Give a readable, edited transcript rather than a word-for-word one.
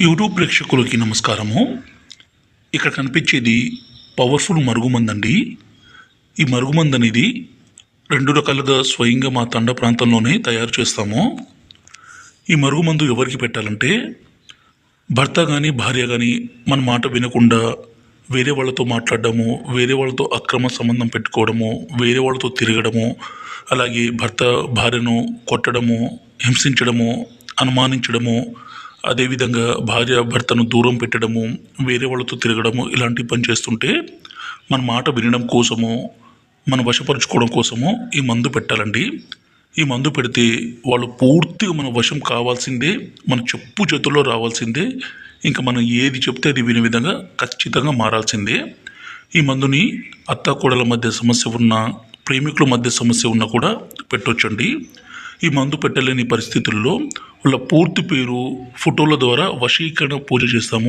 YouTube ప్రేక్షకులకి నమస్కారము. ఇక్కడ కనిపించేది పవర్ఫుల్ మరుగుమందు అండి. ఈ మరుగుమందు అనేది 2 రకాలుగా స్వయంగా మా తండ ప్రాంతంలోనే తయారు చేస్తాము. ఈ మరుగుమందు ఎవరికి పెట్టాలంటే, భర్త కానీ భార్య కానీ మన మాట వినకుండా వేరే వాళ్ళతో మాట్లాడడము, వేరే వాళ్ళతో అక్రమ సంబంధం పెట్టుకోవడము, వేరే వాళ్ళతో తిరగడము, అలాగే భర్త భార్యను కొట్టడము, హింసించడము, అనుమానించడము, అదేవిధంగా భార్య భర్తను దూరం పెట్టడము, వేరే వాళ్ళతో తిరగడము, ఇలాంటి పని చేస్తుంటే మన మాట వినడం కోసము, మన వశపరుచుకోవడం కోసము ఈ మందు పెట్టాలండి. ఈ మందు పెడితే వాళ్ళు పూర్తిగా మన వశం కావాల్సిందే, మన చెప్పు చేతుల్లో రావాల్సిందే. ఇంకా మనం ఏది చెప్తే అది వినే విధంగా ఖచ్చితంగా మారాల్సిందే. ఈ మందుని అత్తాకోడల మధ్య సమస్య ఉన్నా, ప్రేమికుల మధ్య సమస్య ఉన్నా కూడా పెట్టొచ్చండి. ఈ మందు పెట్టలేని పరిస్థితుల్లో వాళ్ళ పూర్తి పేరు, ఫోటోల ద్వారా వశీకరణ పూజ చేస్తాము.